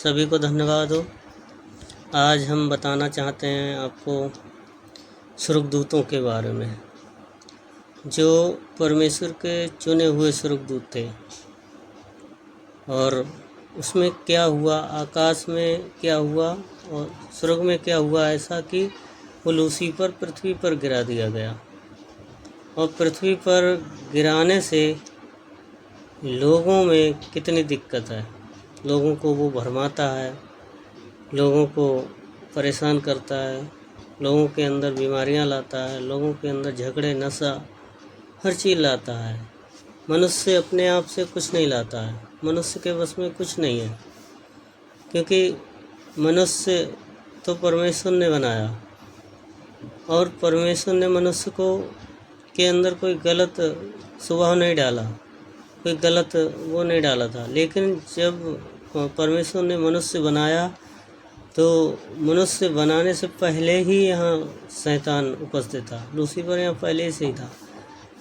सभी को धन्यवाद हो। आज हम बताना चाहते हैं आपको स्वर्गदूतों के बारे में, जो परमेश्वर के चुने हुए स्वर्गदूत थे। और उसमें क्या हुआ, आकाश में क्या हुआ और स्वर्ग में क्या हुआ ऐसा कि वो लूसीफर पृथ्वी पर गिरा दिया गया। और पृथ्वी पर गिराने से लोगों में कितनी दिक्कत है, लोगों को वो भरमाता है, लोगों को परेशान करता है, लोगों के अंदर बीमारियां लाता है, लोगों के अंदर झगड़े, नशा, हर चीज़ लाता है। मनुष्य अपने आप से कुछ नहीं लाता है, मनुष्य के बस में कुछ नहीं है, क्योंकि मनुष्य तो परमेश्वर ने बनाया और परमेश्वर ने मनुष्य को के अंदर कोई गलत स्वभाव नहीं डाला, कोई गलत वो नहीं डाला था। लेकिन जब परमेश्वर ने मनुष्य बनाया तो मनुष्य बनाने से पहले ही यहाँ शैतान उपस्थित था, लूसीफर यहाँ पहले से ही था।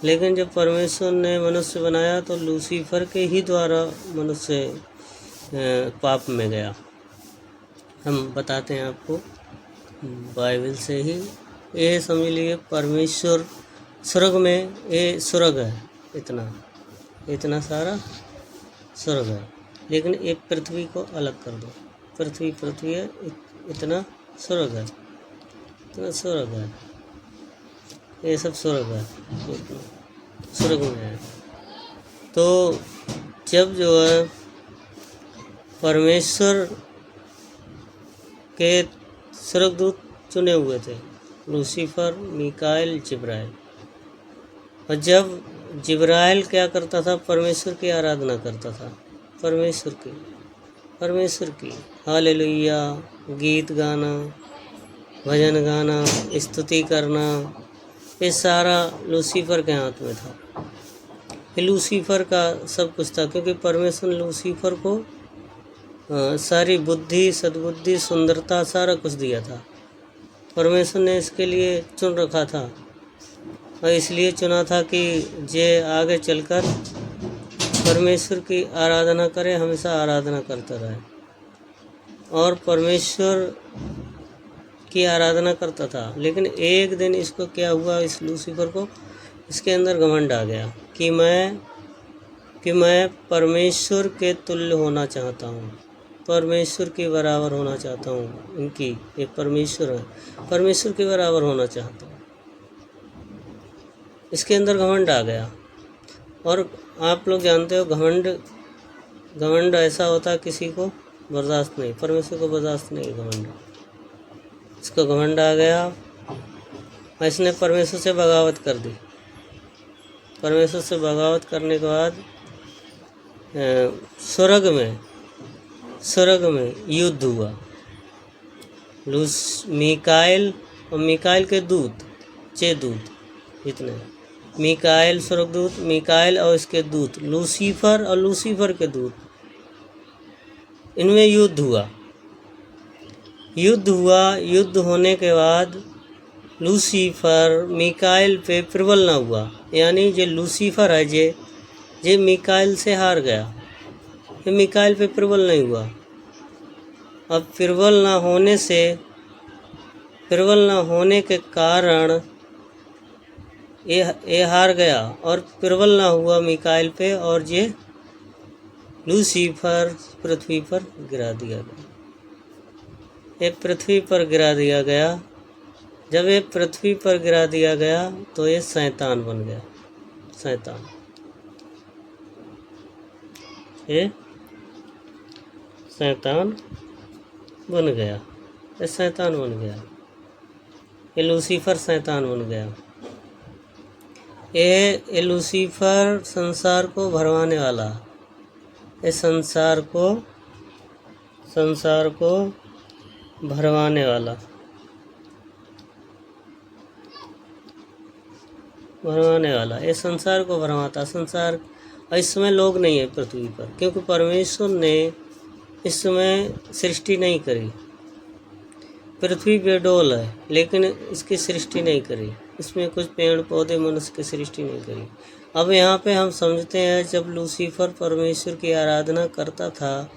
लेकिन जब परमेश्वर ने मनुष्य बनाया तो लूसीफर के ही द्वारा मनुष्य पाप में गया। हम बताते हैं आपको बाइबल से ही। ये समझ लीजिए परमेश्वर स्वर्ग में, ये स्वर्ग है, इतना सारा स्वर्ग है। लेकिन एक पृथ्वी को अलग कर दो, पृथ्वी है, इतना स्वर्ग है, इतना स्वर्ग है, ये सब स्वर्ग है, स्वर्ग में है। तो जब जो है परमेश्वर के स्वर्गदूत चुने हुए थे, लूसीफर, मीकाएल, जिब्राइल। और जब जिब्राइल क्या करता था, परमेश्वर की आराधना करता था, परमेश्वर की हालेलुया, गीत गाना, भजन गाना, स्तुति करना, ये सारा लूसीफर के हाथ में था। ये लूसीफर का सब कुछ था, क्योंकि परमेश्वर ने लूसीफर को सारी बुद्धि, सद्बुद्धि, सुंदरता, सारा कुछ दिया था। परमेश्वर ने इसके लिए चुन रखा था और इसलिए चुना था कि जे आगे चलकर परमेश्वर की आराधना करे, हमेशा आराधना करता रहे। और परमेश्वर की आराधना करता था। लेकिन एक दिन इसको क्या हुआ, इस लूसीफर को, इसके अंदर घमंड आ गया कि मैं परमेश्वर के तुल्य होना चाहता हूँ, परमेश्वर के बराबर होना चाहता हूँ। इनकी ये परमेश्वर है, परमेश्वर के बराबर होना चाहता हूँ। इसके अंदर घमंड आ गया। और आप लोग जानते हो घमंड ऐसा होता है किसी को बर्दाश्त नहीं, परमेश्वर को बर्दाश्त नहीं घमंड। इसको घमंड आ गया, इसने परमेश्वर से बगावत कर दी। परमेश्वर से बगावत करने के बाद स्वर्ग में युद्ध हुआ। मीकाएल और मीकाएल के दूत जितने, मीकाएल स्वर्गदूत, मीकाएल और इसके दूत, लूसीफर और लूसीफर के दूत, इनमें युद्ध हुआ। युद्ध होने के बाद लूसीफर मीकाएल पे प्रबल ना हुआ, यानी जो लूसीफर है जे मीकाएल से हार गया, ये मीकाएल पे प्रबल नहीं हुआ। अब प्रबल ना होने के कारण ये हार गया और प्रबल ना हुआ मीकाएल पे, और ये लूसीफर पृथ्वी पर गिरा दिया गया। ये पृथ्वी पर गिरा दिया गया। जब ये पृथ्वी पर गिरा दिया गया तो ये शैतान बन गया। ये शैतान बन गया, ये लूसीफर शैतान बन गया। ये लूसीफर संसार को भरमाने वाला, ये संसार को भरमाने वाला, ये संसार को भरमाता। संसार इस समय लोग नहीं है पृथ्वी पर, क्योंकि परमेश्वर ने इस समय सृष्टि नहीं करी। पृथ्वी बेडोल है लेकिन इसकी सृष्टि नहीं करी, इसमें कुछ पेड़ पौधे, मनुष्य की सृष्टि नहीं करी। अब यहाँ पे हम समझते हैं जब लूसीफर परमेश्वर की आराधना करता था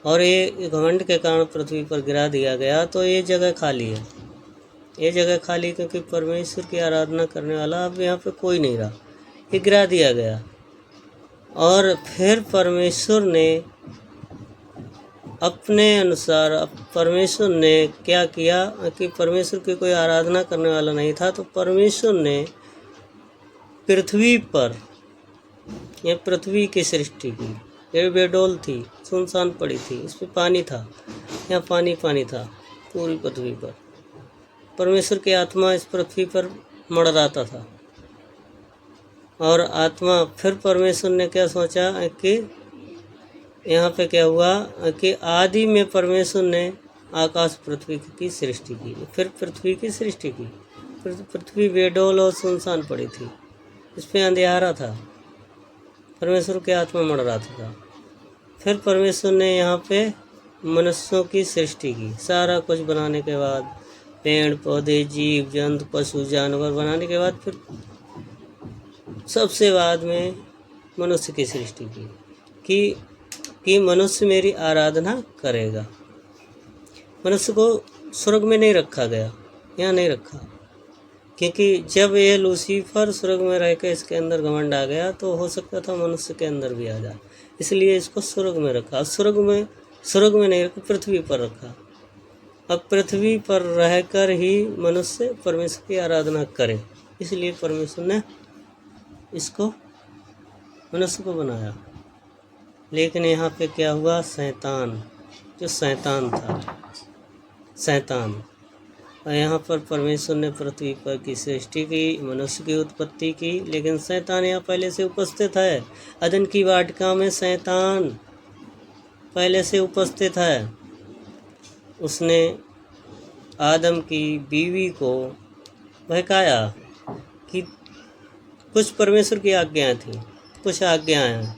और ये घमंड के कारण पृथ्वी पर गिरा दिया गया, तो ये जगह खाली है। ये जगह खाली क्योंकि परमेश्वर की आराधना करने वाला अब यहाँ पे कोई नहीं रहा, ये गिरा दिया गया। और फिर परमेश्वर ने अपने अनुसार, परमेश्वर ने क्या किया कि परमेश्वर की कोई आराधना करने वाला नहीं था, तो परमेश्वर ने पृथ्वी पर, यह पृथ्वी की सृष्टि की। ये बेडोल थी, सुनसान पड़ी थी, इस पर पानी था, यहाँ पानी पानी था पूरी पृथ्वी पर। परमेश्वर की आत्मा इस पृथ्वी पर मंडराता था। और आत्मा, फिर परमेश्वर ने क्या सोचा कि यहाँ पे क्या हुआ कि आदि में परमेश्वर ने आकाश पृथ्वी की सृष्टि की, फिर पृथ्वी की सृष्टि की। पृथ्वी बेडोल और सुनसान पड़ी थी, इस पर अंधियारा था, परमेश्वर की आत्मा मंडराता था। फिर परमेश्वर ने यहाँ पे मनुष्यों की सृष्टि की। सारा कुछ बनाने के बाद, पेड़ पौधे, जीव जंतु, पशु जानवर बनाने के बाद, फिर सबसे बाद में मनुष्य की सृष्टि की कि मनुष्य मेरी आराधना करेगा। मनुष्य को स्वर्ग में नहीं रखा गया, यहाँ नहीं रखा, क्योंकि जब ये लूसीफर स्वर्ग में रह के इसके अंदर घमंड आ गया, तो हो सकता था मनुष्य के अंदर भी आ जाए, इसलिए इसको स्वर्ग में रखा। स्वर्ग में नहीं रखा, पृथ्वी पर रखा। अब पृथ्वी पर रहकर ही मनुष्य परमेश्वर की आराधना करे, इसलिए परमेश्वर ने इसको, मनुष्य को बनाया। लेकिन यहाँ पे क्या हुआ, शैतान, जो शैतान था, शैतान। और यहाँ पर परमेश्वर ने पृथ्वी पर की सृष्टि की, मनुष्य की उत्पत्ति की, लेकिन शैतान यहाँ पहले से उपस्थित है। अदन की वाटिका में शैतान पहले से उपस्थित है। उसने आदम की बीवी को बहकाया कि कुछ परमेश्वर की आज्ञाएं थी, कुछ आज्ञाएं हैं,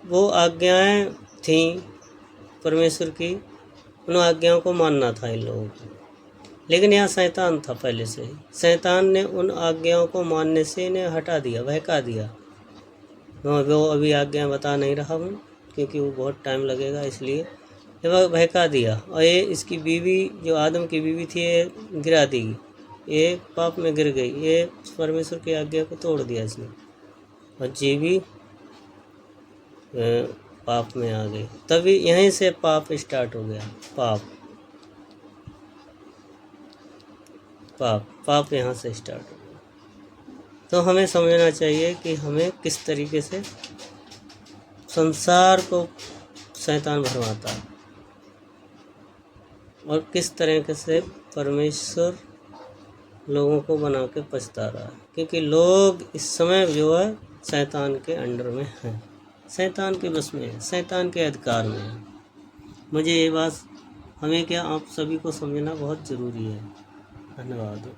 वो आज्ञाएं थीं परमेश्वर की, उन आज्ञाओं को मानना था इन लोगों को। लेकिन यहाँ शैतान था पहले से ही, शैतान ने उन आज्ञाओं को मानने से इन्हें हटा दिया, बहका दिया। मैं वो अभी आज्ञा बता नहीं रहा हूँ क्योंकि वो बहुत टाइम लगेगा, इसलिए ये बहका दिया। और ये इसकी बीवी, जो आदम की बीवी थी, ये गिरा दी, ये पाप में गिर गई, ये परमेश्वर की आज्ञा को तोड़ दिया इसने, और ये भी पाप में आ गई। तभी यहीं से पाप स्टार्ट हो गया। पाप यहाँ से स्टार्ट हो गया। तो हमें समझना चाहिए कि हमें किस तरीके से संसार को शैतान भरमाता है और किस तरीके से परमेश्वर लोगों को बना के पछता रहा है, क्योंकि लोग इस समय जो है शैतान के अंडर में हैं, शैतान के बस में है, शैतान के अधिकार में है। मुझे ये बात, हमें क्या, आप सभी को समझना बहुत ज़रूरी है। धन्यवाद।